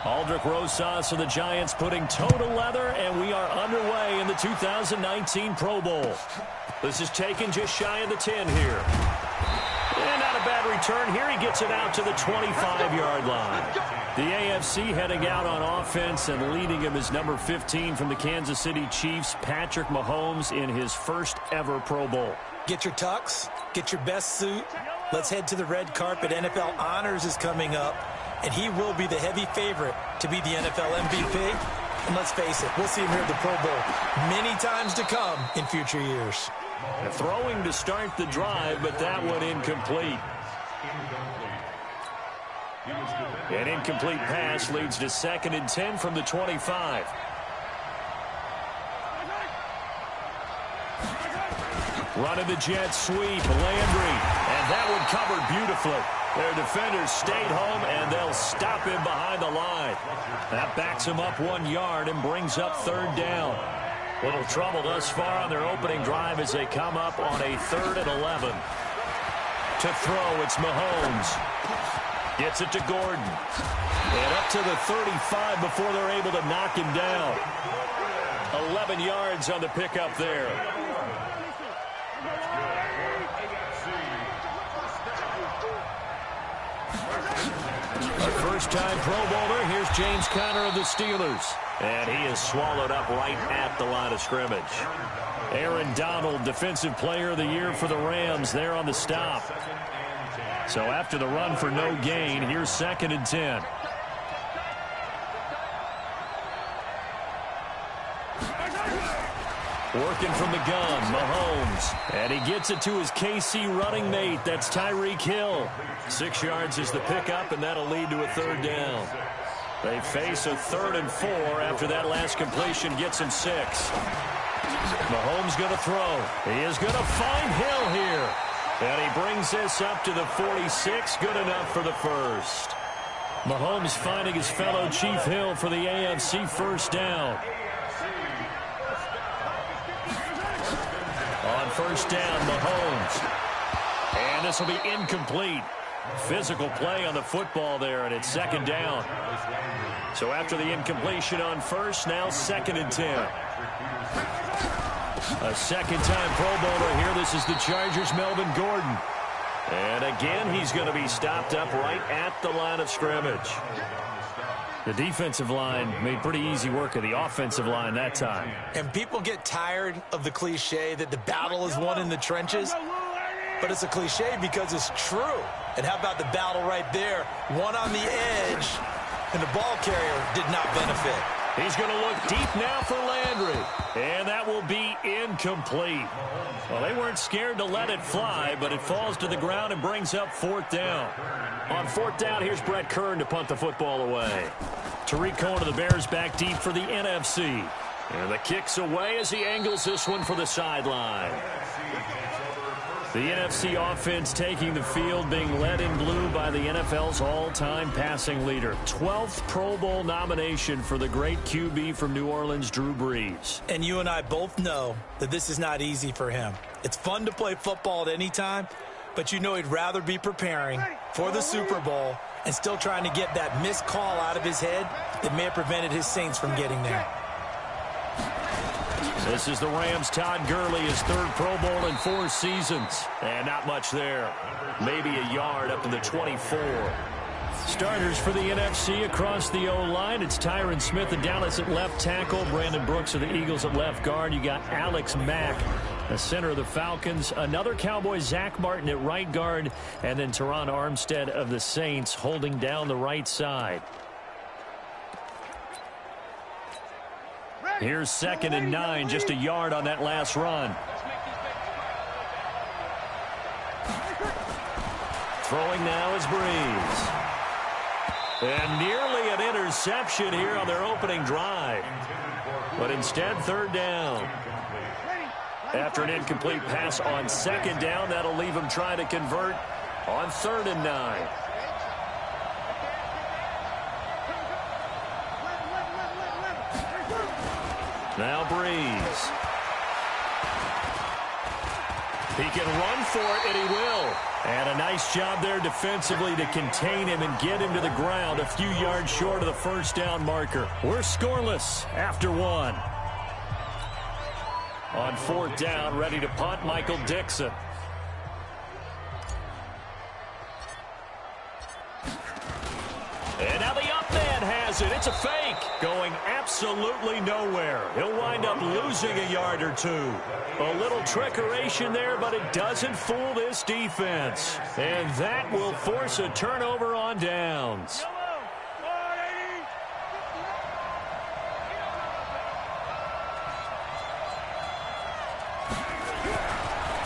Aldrich Rosas of the Giants putting toe to leather, and we are underway in the 2019 Pro Bowl. This is taken just shy of the 10 here. And not a bad return here. He gets it out to the 25-yard line. The AFC heading out on offense, and leading him is number 15 from the Kansas City Chiefs, Patrick Mahomes, in his first ever Pro Bowl. Get your tux, get your best suit. Let's head to the red carpet. NFL Honors is coming up, and he will be the heavy favorite to be the NFL MVP. And let's face it, we'll see him here at the Pro Bowl many times to come in future years. Throwing to start the drive, but that one incomplete. An incomplete pass leads to 2nd and 10 from the 25. Running the jet sweep, Landry, and that one covered beautifully. Their defenders stayed home, and they'll stop him behind the line. That backs him up 1 yard and brings up 3rd down. Little trouble thus far on their opening drive as they come up on a 3rd and 11. To throw, it's Mahomes. Gets it to Gordon. And up to the 35 before they're able to knock him down. 11 yards on the pickup there. Our first-time Pro Bowler, here's James Conner of the Steelers. And he is swallowed up right at the line of scrimmage. Aaron Donald, Defensive Player of the Year for the Rams, there on the stop. So after the run for no gain, here's 2nd and 10. Working from the gun, Mahomes. And he gets it to his KC running mate. That's Tyreek Hill. 6 yards is the pickup, and that'll lead to a 3rd down. They face a 3rd and 4 after that last completion gets him 6. Mahomes going to throw. He is going to find Hill here. And he brings this up to the 46. Good enough for the first. Mahomes finding his fellow Chief Hill for the AFC first down. On first down, Mahomes. And this will be incomplete. Physical play on the football there, and it's 2nd down. So after the incompletion on first, now 2nd and 10. A second-time Pro Bowler here. This is the Chargers' Melvin Gordon. And again, he's going to be stopped up right at the line of scrimmage. The defensive line made pretty easy work of the offensive line that time. And people get tired of the cliche that the battle is won in the trenches. But it's a cliche because it's true. And how about the battle right there? One on the edge, and the ball carrier did not benefit. He's going to look deep now for Landry. And that will be incomplete. Well, they weren't scared to let it fly, but it falls to the ground and brings up 4th down. On 4th down, here's Brett Kern to punt the football away. Tariq Cohen of the Bears back deep for the NFC. And the kick's away as he angles this one for the sideline. The NFC offense taking the field, being led in blue by the NFL's all-time passing leader. 12th Pro Bowl nomination for the great QB from New Orleans, Drew Brees. And you and I both know that this is not easy for him. It's fun to play football at any time, but you know he'd rather be preparing for the Super Bowl and still trying to get that missed call out of his head that may have prevented his Saints from getting there. This is the Rams' Todd Gurley, his 3rd Pro Bowl in 4 seasons. And not much there. Maybe a yard up to the 24. Starters for the NFC across the O-line. It's Tyron Smith, the Dallas at left tackle. Brandon Brooks of the Eagles at left guard. You got Alex Mack, the center of the Falcons. Another Cowboy, Zach Martin at right guard. And then Teron Armstead of the Saints holding down the right side. Here's 2nd and 9, just a yard on that last run. Throwing now is Brees. And nearly an interception here on their opening drive. But instead, 3rd down. After an incomplete pass on 2nd down, that'll leave him trying to convert on 3rd and 9. Now Brees. He can run for it, and he will. And a nice job there defensively to contain him and get him to the ground a few yards short of the first down marker. We're scoreless after one. On fourth down, ready to punt, Michael Dixon. And now the up man has it. It's a fake. Going absolutely nowhere. He'll wind up losing a yard or two. A little trickeration there, but it doesn't fool this defense. And that will force a turnover on downs.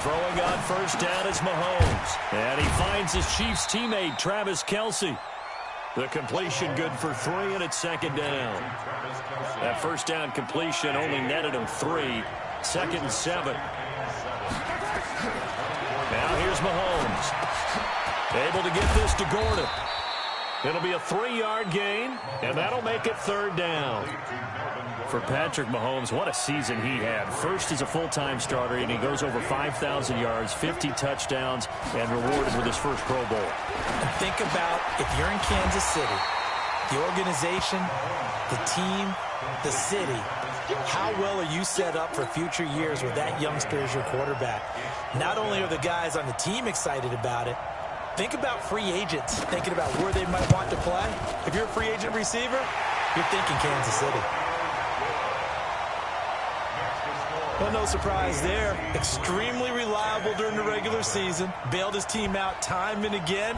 Throwing on first down is Mahomes. And he finds his Chiefs teammate, Travis Kelce. The completion good for 3, and it's second down. That first down completion only netted him 3. Second and 7. Now here's Mahomes. Able to get this to Gordon. It'll be a 3-yard gain, and that'll make it third down. For Patrick Mahomes, what a season he had. First as a full-time starter, and he goes over 5,000 yards, 50 touchdowns, and rewarded with his first Pro Bowl. And think about if you're in Kansas City, the organization, the team, the city, how well are you set up for future years with that youngster as your quarterback? Not only are the guys on the team excited about it, think about free agents thinking about where they might want to play. If you're a free agent receiver, you're thinking Kansas City. Well, no surprise there. Extremely reliable during the regular season. Bailed his team out time and again.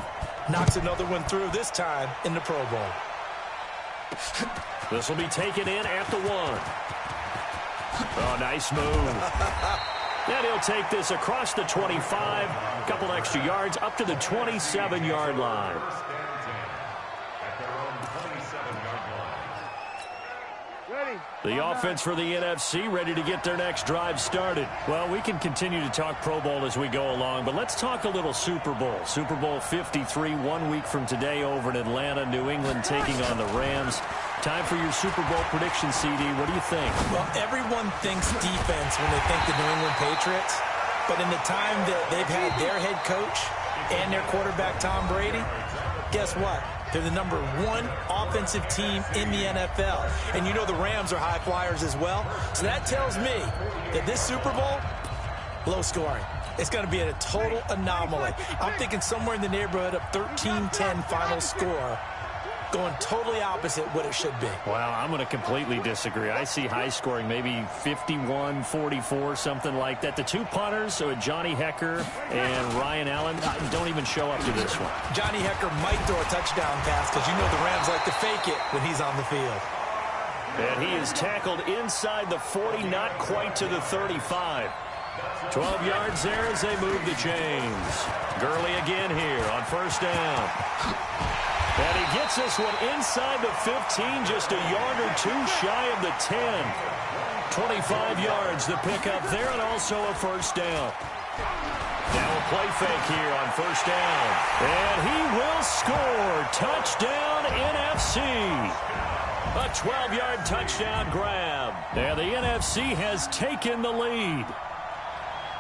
Knocks another one through, this time in the Pro Bowl. This will be taken in at the 1. Oh, nice move. And he'll take this across the 25. A couple extra yards up to the 27-yard line. The offense for the NFC ready to get their next drive started. Well, we can continue to talk Pro Bowl as we go along, but let's talk a little Super Bowl. Super Bowl 53, 1 week from today over in Atlanta. New England taking on the Rams. Time for your Super Bowl prediction, CD. What do you think? Well, everyone thinks defense when they think the New England Patriots, but in the time that they've had their head coach and their quarterback, Tom Brady, guess what? They're the #1 offensive team in the NFL. And you know the Rams are high flyers as well. So that tells me that this Super Bowl, low scoring. It's going to be a total anomaly. I'm thinking somewhere in the neighborhood of 13-10 final score. Going totally opposite what it should be. Well, I'm going to completely disagree. I see high scoring, maybe 51-44, something like that. The two punters, so Johnny Hecker and Ryan Allen, don't even show up to this one. Johnny Hecker might throw a touchdown pass because you know the Rams like to fake it when he's on the field. And he is tackled inside the 40, not quite to the 35. 12 yards there as they move the chains. Gurley again here on first down. And he gets this one inside the 15, just a yard or two shy of the 10. 25 yards the pickup there, and also a first down. Now a play fake here on first down. And he will score. Touchdown NFC. A 12-yard touchdown grab. And the NFC has taken the lead.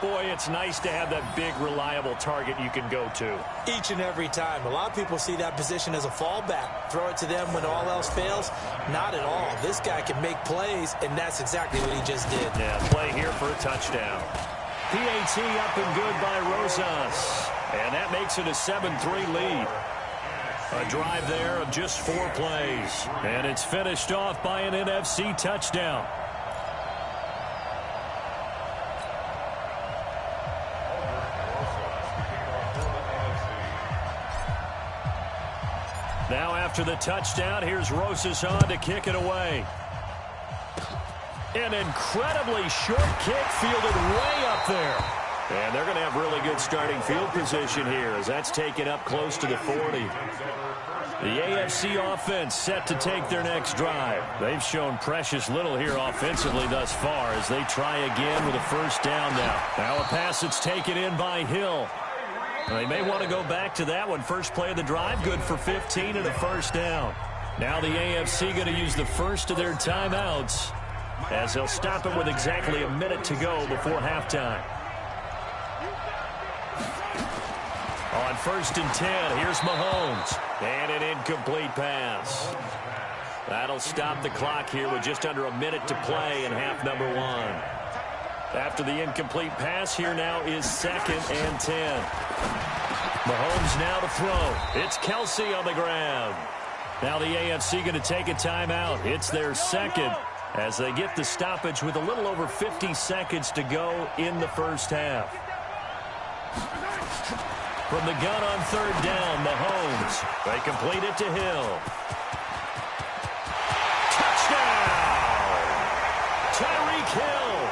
Boy, it's nice to have that big, reliable target you can go to. Each and every time. A lot of people see that position as a fallback. Throw it to them when all else fails. Not at all. This guy can make plays, and that's exactly what he just did. Yeah, play here for a touchdown. PAT up and good by Rosas. And that makes it a 7-3 lead. A drive there of just 4 plays. And it's finished off by an NFC touchdown. Now after the touchdown, here's Rosas on to kick it away. An incredibly short kick fielded way up there. And they're going to have really good starting field position here as that's taken up close to the 40. The AFC offense set to take their next drive. They've shown precious little here offensively thus far as they try again with a first down now. Now a pass that's taken in by Hill. They may want to go back to that one. First play of the drive, good for 15 and a first down. Now the AFC going to use the first of their timeouts as they'll stop it with exactly a minute to go before halftime. On 1st and 10, here's Mahomes. And an incomplete pass. That'll stop the clock here with just under a minute to play in half number 1. After the incomplete pass, here now is 2nd and 10. Mahomes now to throw. It's Kelsey on the ground. Now the AFC going to take a timeout. It's their second as they get the stoppage with a little over 50 seconds to go in the first half. From the gun on 3rd down, Mahomes. They complete it to Hill. Touchdown! Tyreek Hill,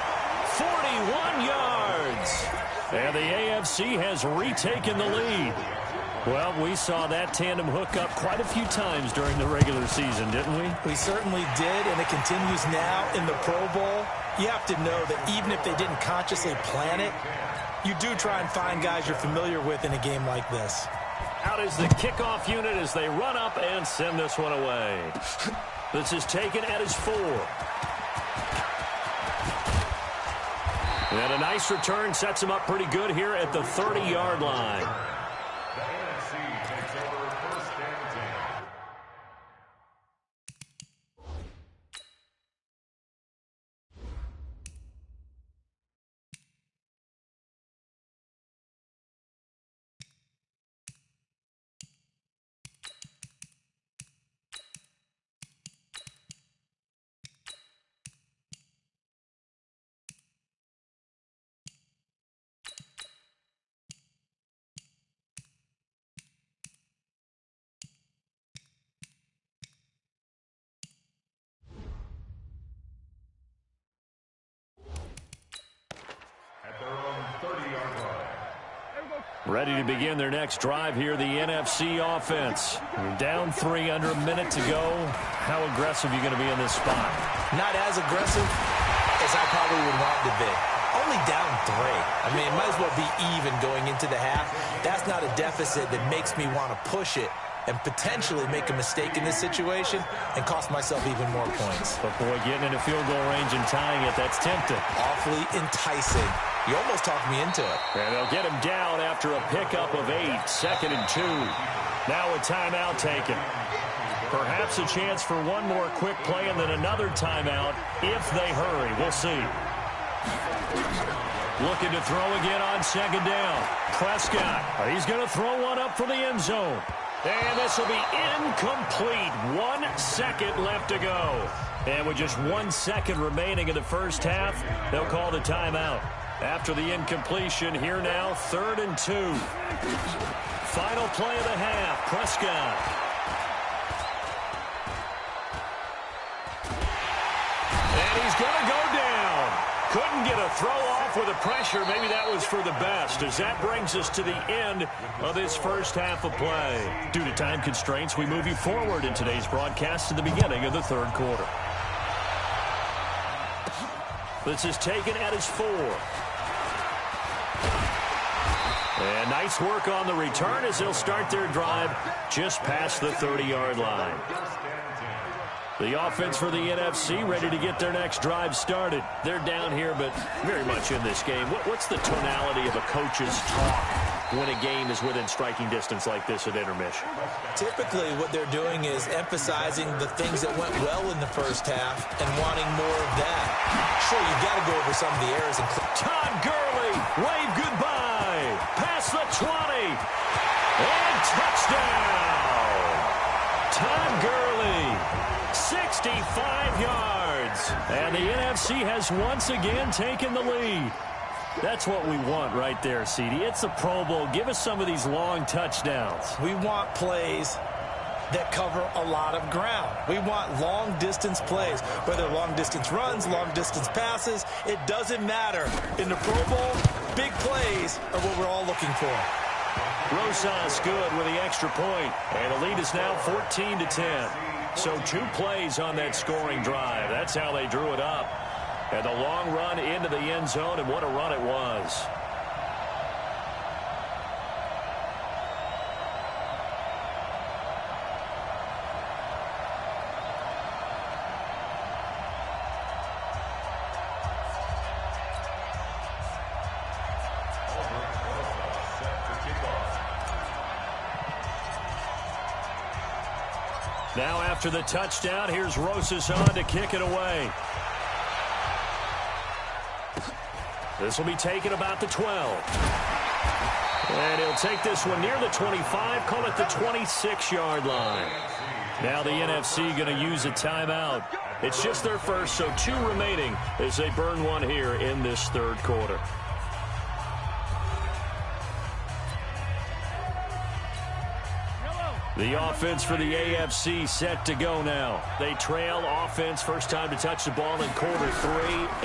41 yards. And the AFC has retaken the lead. Well, we saw that tandem hook up quite a few times during the regular season, didn't we? We certainly did, and it continues now in the Pro Bowl. You have to know that even if they didn't consciously plan it, you do try and find guys you're familiar with in a game like this. Out is the kickoff unit as they run up and send this one away. This is taken at his 4. And a nice return sets him up pretty good here at the 30-yard line. Ready to begin their next drive here, the NFC offense. Down 3, under a minute to go. How aggressive are you going to be in this spot? Not as aggressive as I probably would want to be. Only down 3. I mean, it might as well be even going into the half. That's not a deficit that makes me want to push it and potentially make a mistake in this situation and cost myself even more points. But boy, getting into field goal range and tying it, that's tempting. Awfully enticing. You almost talked me into it. And they'll get him down after a pickup of 8, 2nd and 2. Now a timeout taken. Perhaps a chance for one more quick play and then another timeout if they hurry. We'll see. Looking to throw again on 2nd down. Prescott. He's going to throw one up for the end zone. And this will be incomplete. 1 second left to go. And with just 1 second remaining in the first half, they'll call the timeout. After the incompletion, here now, 3rd and 2. Final play of the half, Prescott. And he's going to go down. Couldn't get a throw off with the pressure. Maybe that was for the best, as that brings us to the end of this first half of play. Due to time constraints, we move you forward in today's broadcast to the beginning of the 3rd quarter. This is taken at his 4. And nice work on the return as they'll start their drive just past the 30-yard line. The offense for the NFC ready to get their next drive started. They're down here, but very much in this game. What's the tonality of a coach's talk when a game is within striking distance like this at intermission? Typically, what they're doing is emphasizing the things that went well in the first half and wanting more of that. Sure, you've got to go over some of the errors. Todd Gurley, wave goodbye. Past the 20. And touchdown. Todd Gurley, 65 yards. And the NFC has once again taken the lead. That's what we want right there, CD. It's a Pro Bowl. Give us some of these long touchdowns. We want plays that cover a lot of ground. We want long-distance plays, whether long-distance runs, long-distance passes. It doesn't matter. In the Pro Bowl, big plays are what we're all looking for. Rosas good with the extra point. And the lead is now 14-10. So 2 plays on that scoring drive. That's how they drew it up. And the long run into the end zone, and what a run it was. Now after the touchdown, here's Rosas on to kick it away. This will be taken about the 12. And he'll take this one near the 25, call it the 26-yard line. Now the NFC going to use a timeout. It's just their first, so 2 remaining as they burn one here in this third quarter. The offense for the AFC set to go now. They trail offense, first time to touch the ball in quarter 3,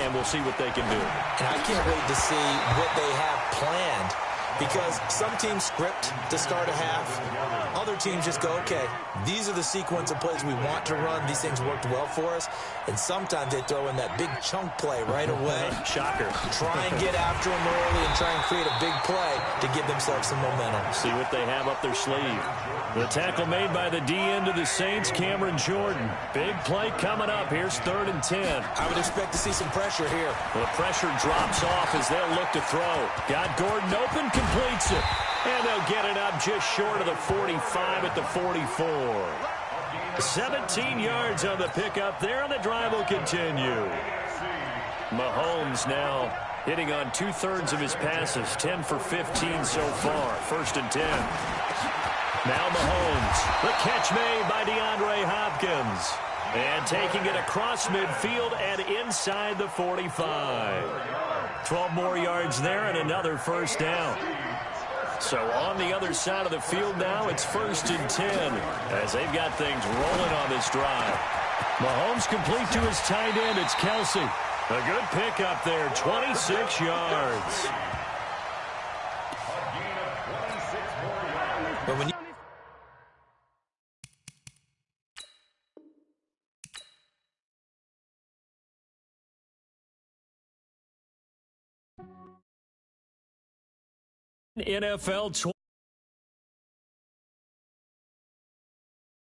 and we'll see what they can do. And I can't wait to see what they have planned, because some teams script to start a half. Other teams just go, okay, these are the sequence of plays we want to run. These things worked well for us. And sometimes they throw in that big chunk play right away. Shocker. Try and get after them early and try and create a big play to give themselves some momentum. See what they have up their sleeve. The tackle made by the D end of the Saints, Cameron Jordan. Big play coming up. Here's 3rd and 10. I would expect to see some pressure here. The pressure drops off as they'll look to throw. Got Gordon open, completes it. And they'll get it up just short of the 45 at the 44. 17 yards on the pickup there, and the drive will continue. Mahomes now hitting on 2/3 of his passes, 10 for 15 so far. 1st and 10. Now Mahomes. The catch made by DeAndre Hopkins. And taking it across midfield and inside the 45. 12 more yards there and another first down. So on the other side of the field now, it's 1st and 10 as they've got things rolling on this drive. Mahomes complete to his tight end. It's Kelsey. A good pickup there, 26 yards. But when NFL 20.